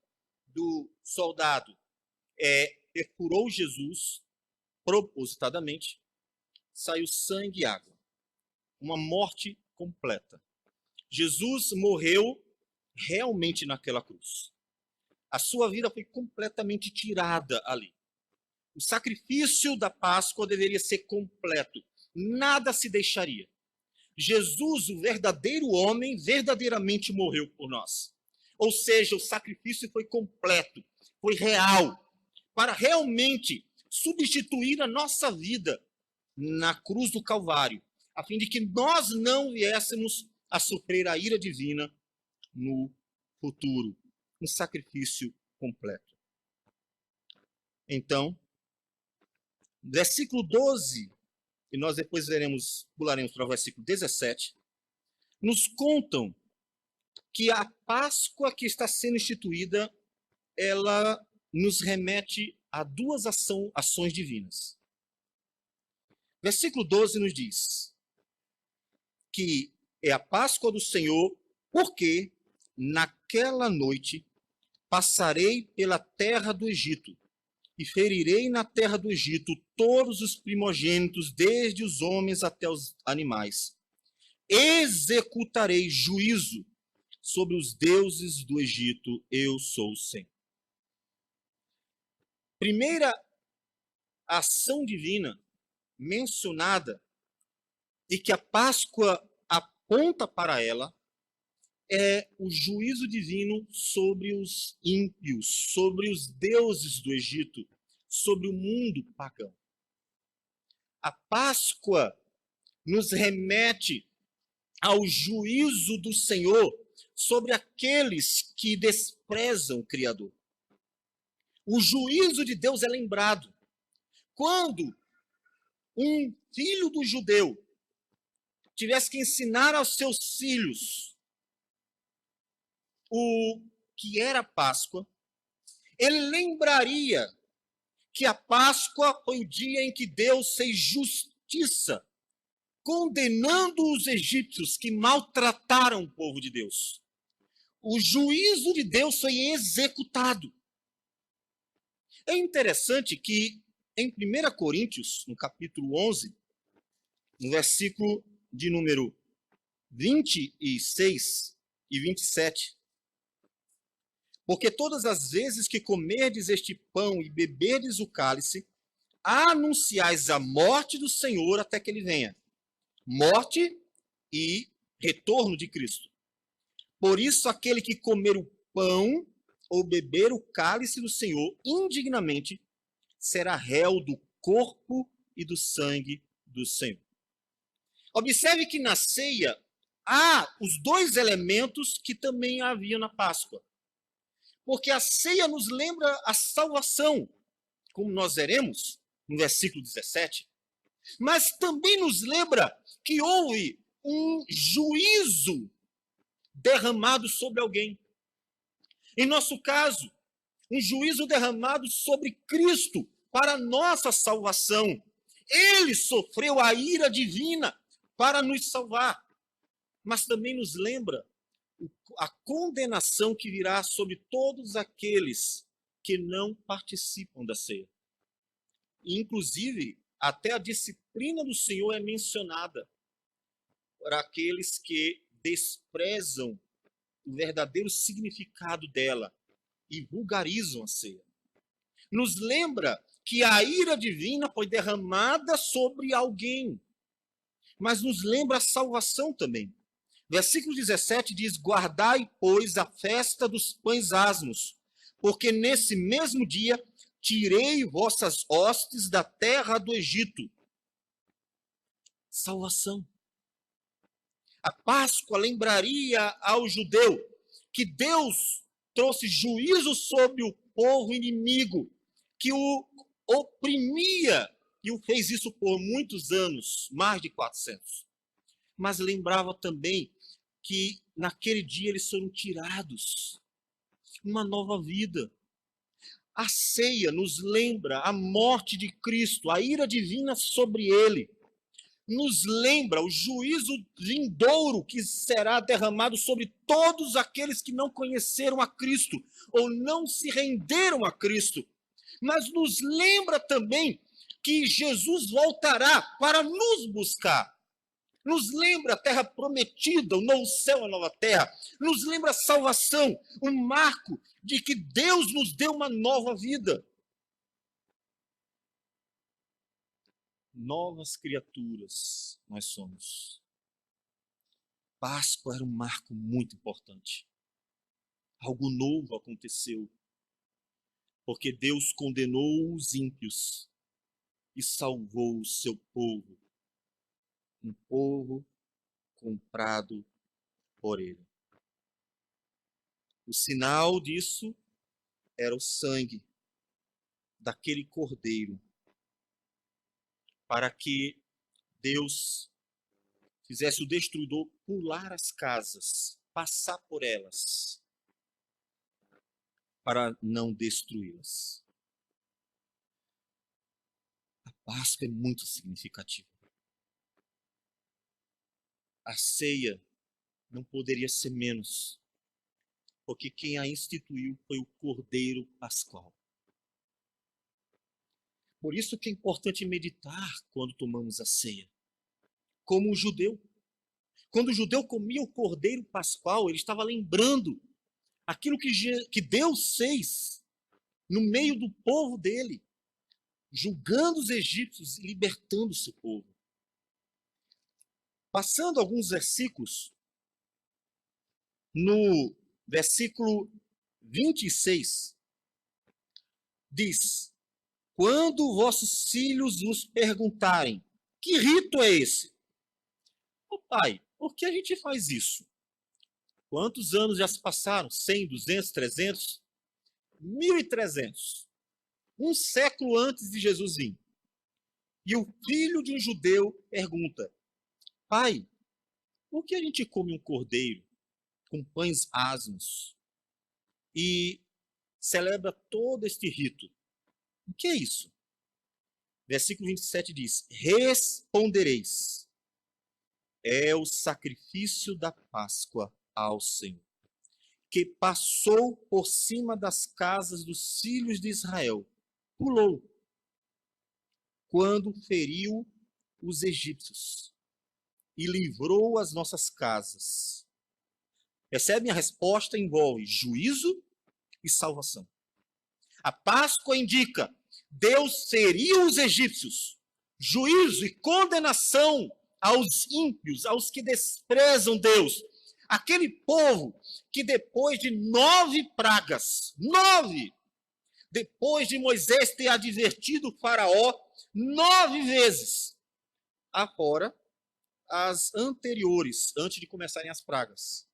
do soldado perfurou Jesus, propositadamente, saiu sangue e água. Uma morte completa. Jesus morreu realmente naquela cruz. A sua vida foi completamente tirada ali. O sacrifício da Páscoa deveria ser completo. Nada se deixaria. Jesus, o verdadeiro homem, verdadeiramente morreu por nós. Ou seja, o sacrifício foi completo, foi real, para realmente substituir a nossa vida na cruz do Calvário, a fim de que nós não viéssemos a sofrer a ira divina no futuro. Um sacrifício completo. Então, versículo 12, e nós depois pularemos para o versículo 17, nos contam que a Páscoa que está sendo instituída, ela nos remete a duas ações divinas. Versículo 12 nos diz que é a Páscoa do Senhor, porque naquela noite passarei pela terra do Egito e ferirei na terra do Egito todos os primogênitos, desde os homens até os animais. Executarei juízo sobre os deuses do Egito, eu sou o Senhor. Primeira ação divina mencionada e que a Páscoa aponta para ela é o juízo divino sobre os ímpios, sobre os deuses do Egito, sobre o mundo pagão. A Páscoa nos remete ao juízo do Senhor sobre aqueles que desprezam o Criador. O juízo de Deus é lembrado quando um filho do judeu tivesse que ensinar aos seus filhos o que era a Páscoa, ele lembraria que a Páscoa foi o dia em que Deus fez justiça, condenando os egípcios que maltrataram o povo de Deus. O juízo de Deus foi executado. É interessante que em 1 Coríntios, no capítulo 11, no versículo de número 26 e 27, porque todas as vezes que comerdes este pão e beberdes o cálice, anunciais a morte do Senhor até que ele venha. Morte e retorno de Cristo. Por isso, aquele que comer o pão ou beber o cálice do Senhor indignamente será réu do corpo e do sangue do Senhor. Observe que na ceia há os dois elementos que também havia na Páscoa. Porque a ceia nos lembra a salvação, como nós veremos no versículo 17. mas também nos lembra que houve um juízo derramado sobre alguém. Em nosso caso, um juízo derramado sobre Cristo para a nossa salvação. Ele sofreu a ira divina para nos salvar, mas também nos lembra a condenação que virá sobre todos aqueles que não participam da ceia. Inclusive, até a disciplina do Senhor é mencionada para aqueles que desprezam o verdadeiro significado dela e vulgarizam a ceia. Nos lembra que a ira divina foi derramada sobre alguém, mas nos lembra a salvação também. Versículo 17 diz: guardai, pois, a festa dos pães asmos, porque nesse mesmo dia tirei vossas hostes da terra do Egito. Salvação. A Páscoa lembraria ao judeu que Deus trouxe juízo sobre o povo inimigo, que o oprimia, e o fez isso por muitos anos, mais de 400. Mas lembrava também que naquele dia eles foram tirados, uma nova vida. A ceia nos lembra a morte de Cristo, a ira divina sobre ele. Nos lembra o juízo vindouro que será derramado sobre todos aqueles que não conheceram a Cristo ou não se renderam a Cristo. Mas nos lembra também que Jesus voltará para nos buscar. Nos lembra a terra prometida, o novo céu, a nova terra. Nos lembra a salvação, um marco de que Deus nos deu uma nova vida. Novas criaturas nós somos. Páscoa era um marco muito importante. Algo novo aconteceu. Porque Deus condenou os ímpios e salvou o seu povo. Um povo comprado por ele. O sinal disso era o sangue daquele cordeiro, para que Deus fizesse o destruidor pular as casas, passar por elas, para não destruí-las. A Páscoa é muito significativa. A ceia não poderia ser menos, porque quem a instituiu foi o Cordeiro Pascual. Por isso que é importante meditar quando tomamos a ceia. Como o judeu. Quando o judeu comia o Cordeiro Pascual, ele estava lembrando aquilo que Deus fez no meio do povo dele, julgando os egípcios e libertando o seu povo. Passando alguns versículos, no versículo 26, diz: quando vossos filhos vos perguntarem, que rito é esse? Ô pai, por que a gente faz isso? Quantos anos já se passaram? 100, 200, 300? 1300. Um século antes de Jesus vir. E o filho de um judeu pergunta: pai, por que a gente come um cordeiro com pães asmos e celebra todo este rito? O que é isso? Versículo 27 diz: respondereis, é o sacrifício da Páscoa ao Senhor, que passou por cima das casas dos filhos de Israel, pulou, quando feriu os egípcios e livrou as nossas casas. Percebem? A resposta envolve juízo e salvação. A Páscoa indica: Deus feriu os egípcios, juízo e condenação aos ímpios, aos que desprezam Deus. Aquele povo que depois de 9 pragas, 9, depois de Moisés ter advertido o faraó 9 vezes, afora as anteriores, antes de começarem as pragas.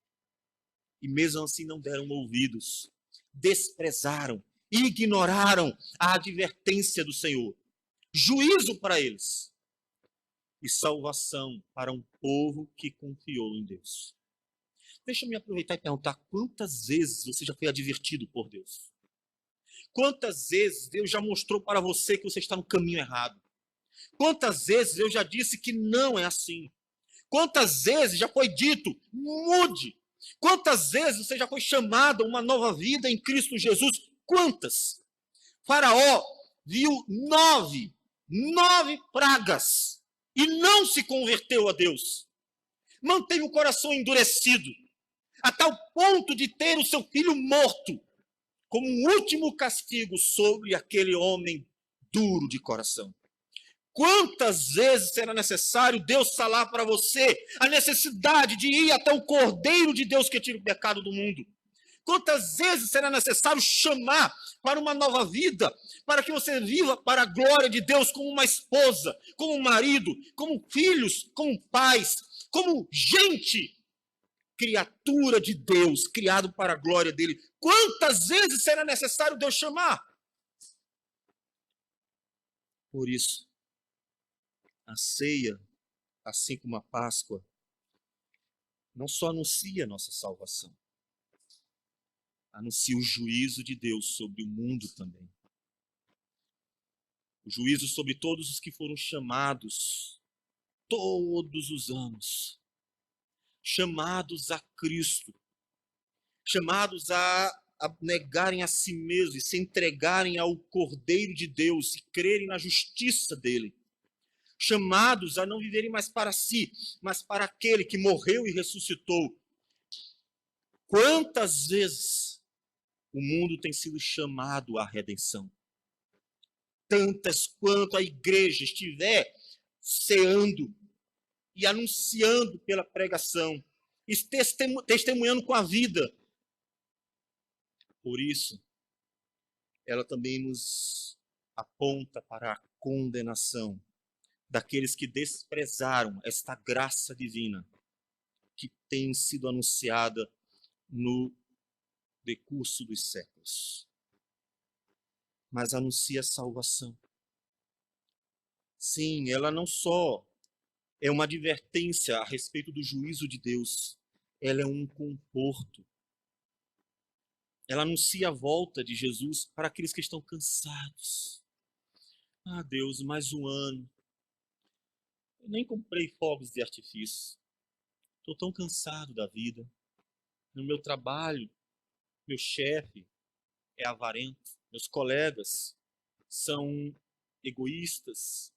E mesmo assim não deram ouvidos, desprezaram, ignoraram a advertência do Senhor. Juízo para eles. e salvação para um povo que confiou em Deus. Deixa eu me aproveitar e perguntar: quantas vezes você já foi advertido por Deus? Quantas vezes Deus já mostrou para você que você está no caminho errado? Quantas vezes eu já disse que não é assim? Quantas vezes já foi dito: mude? Quantas vezes você já foi chamado a uma nova vida em Cristo Jesus? Quantas? Faraó viu nove pragas e não se converteu a Deus. Manteve o coração endurecido, a tal ponto de ter o seu filho morto, como um último castigo sobre aquele homem duro de coração. Quantas vezes será necessário Deus falar para você a necessidade de ir até o Cordeiro de Deus que tira o pecado do mundo? Quantas vezes será necessário chamar para uma nova vida, para que você viva para a glória de Deus como uma esposa, como um marido, como filhos, como pais, como gente, criatura de Deus, criado para a glória dele? Quantas vezes será necessário Deus chamar? Por isso, a ceia, assim como a Páscoa, não só anuncia a nossa salvação, anuncia o juízo de Deus sobre o mundo também. O juízo sobre todos os que foram chamados todos os anos, chamados a Cristo, chamados a negarem a si mesmos e se entregarem ao Cordeiro de Deus e crerem na justiça dele. Chamados a não viverem mais para si, mas para aquele que morreu e ressuscitou. Quantas vezes o mundo tem sido chamado à redenção? Tantas quanto a igreja estiver ceando e anunciando pela pregação, e testemunhando com a vida. Por isso, ela também nos aponta para a condenação daqueles que desprezaram esta graça divina que tem sido anunciada no decurso dos séculos. Mas anuncia a salvação. Sim, ela não só é uma advertência a respeito do juízo de Deus, ela é um conforto. Ela anuncia a volta de Jesus para aqueles que estão cansados. Ah, Deus, mais um ano. Eu nem comprei fogos de artifício. Estou tão cansado da vida. No meu trabalho, meu chefe é avarento. Meus colegas são egoístas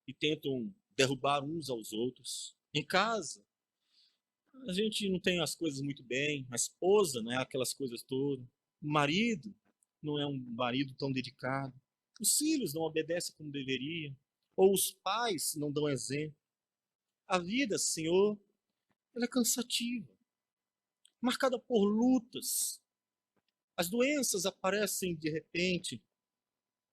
e tentam derrubar uns aos outros. Em casa, a gente não tem as coisas muito bem. A esposa não é aquelas coisas todas. O marido não é um marido tão dedicado. Os filhos não obedecem como deveriam. Ou os pais não dão exemplo. A vida, Senhor, ela é cansativa, marcada por lutas. As doenças aparecem de repente.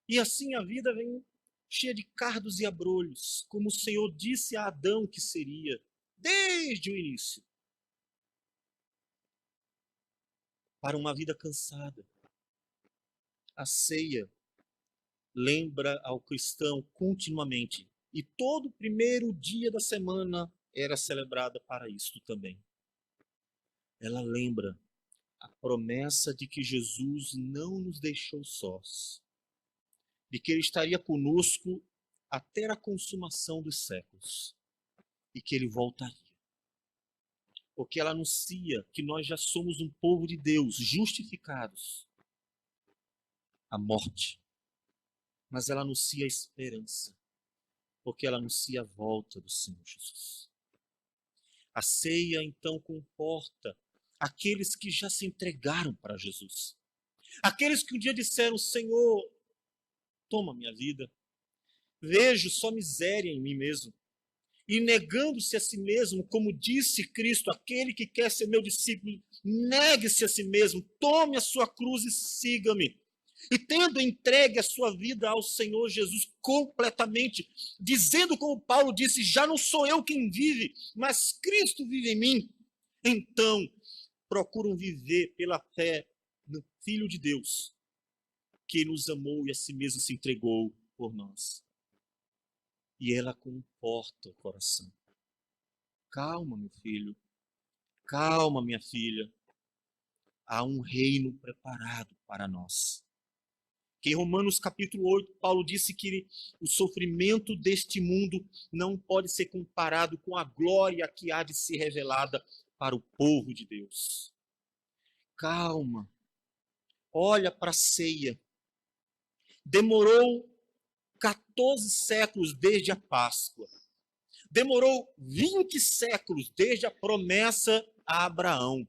E assim a vida vem cheia de cardos e abrolhos, como o Senhor disse a Adão que seria, desde o início. Para uma vida cansada. A ceia lembra ao cristão continuamente. E todo primeiro dia da semana era celebrada para isto também. Ela lembra a promessa de que Jesus não nos deixou sós, de que Ele estaria conosco até a consumação dos séculos e que Ele voltaria. Porque ela anuncia que nós já somos um povo de Deus, justificados. A morte. Mas ela anuncia a esperança, porque ela anuncia a volta do Senhor Jesus. A ceia, então, comporta aqueles que já se entregaram para Jesus. Aqueles que um dia disseram: Senhor, toma minha vida. Vejo só miséria em mim mesmo. E negando-se a si mesmo, como disse Cristo, aquele que quer ser meu discípulo, negue-se a si mesmo, tome a sua cruz e siga-me. E tendo entregue a sua vida ao Senhor Jesus completamente, dizendo como Paulo disse: já não sou eu quem vive, mas Cristo vive em mim. Então, procuram viver pela fé no Filho de Deus, que nos amou e a si mesmo se entregou por nós. e ela conforta o coração. Calma, meu filho. Calma, minha filha. Há um reino preparado para nós. Que em Romanos capítulo 8, Paulo disse que o sofrimento deste mundo não pode ser comparado com a glória que há de ser revelada para o povo de Deus. Calma. Olha para a ceia. Demorou 14 séculos desde a Páscoa. Demorou 20 séculos desde a promessa a Abraão.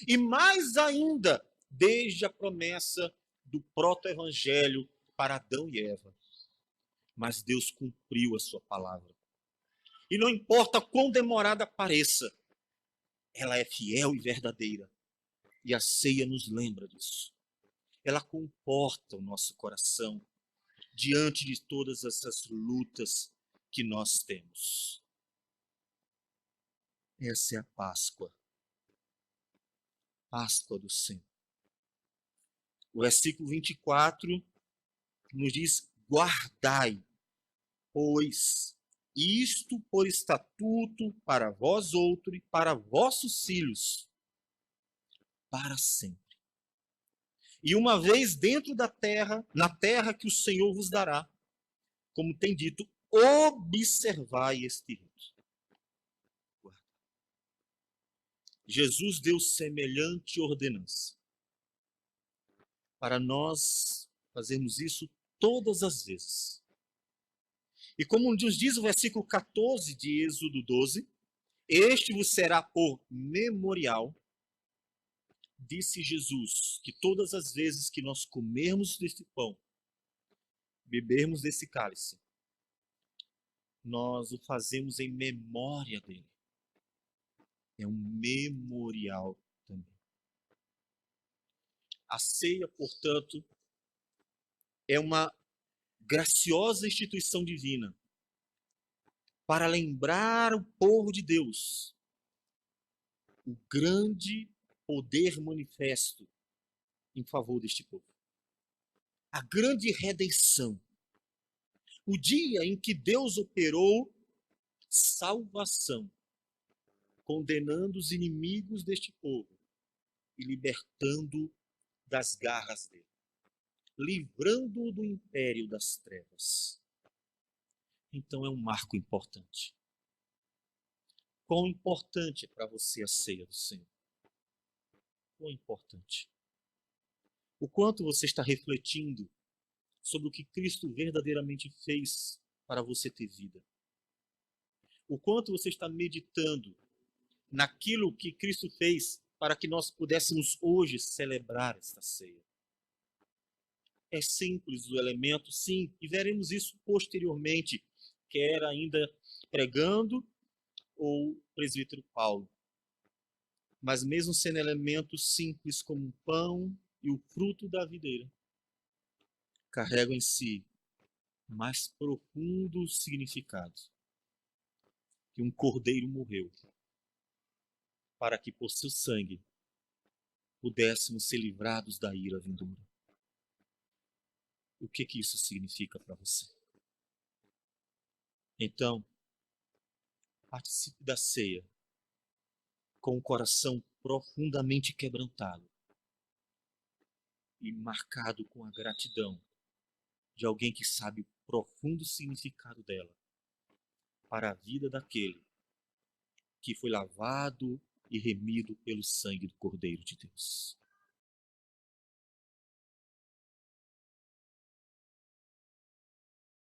E mais ainda, desde a promessa do proto-evangelho para Adão e Eva. Mas Deus cumpriu a sua palavra. E não importa quão demorada pareça, ela é fiel e verdadeira. E a ceia nos lembra disso. Ela comporta o nosso coração diante de todas essas lutas que nós temos. Essa é a Páscoa. Páscoa do Senhor. O versículo 24 nos diz: guardai, pois, isto por estatuto para vós outros e para vossos filhos, para sempre. E uma vez dentro da terra, na terra que o Senhor vos dará, como tem dito, observai este rito. Jesus deu semelhante ordenança para nós fazermos isso todas as vezes. E como nos diz o versículo 14 de Êxodo 12, este vos será por memorial, disse Jesus, que todas as vezes que nós comermos deste pão, bebermos desse cálice, nós o fazemos em memória dele. É um memorial também. A ceia, portanto, é uma graciosa instituição divina para lembrar o povo de Deus o grande poder manifesto em favor deste povo. A grande redenção. O dia em que Deus operou salvação, condenando os inimigos deste povo e libertando das garras dele, livrando-o do império das trevas. Então é um marco importante. Quão importante é para você a ceia do Senhor? Quão importante. O quanto você está refletindo sobre o que Cristo verdadeiramente fez para você ter vida. O quanto você está meditando naquilo que Cristo fez para que nós pudéssemos hoje celebrar esta ceia. É simples o elemento, sim, e veremos isso posteriormente, quer ainda pregando ou presbítero Paulo. Mas mesmo sendo elementos simples como o pão e o fruto da videira, carregam em si mais profundo significado. Que um cordeiro morreu para que por seu sangue pudéssemos ser livrados da ira vindoura. O que isso significa para você? Então, participe da ceia com o coração profundamente quebrantado e marcado com a gratidão de alguém que sabe o profundo significado dela para a vida daquele que foi lavado e remido pelo sangue do Cordeiro de Deus.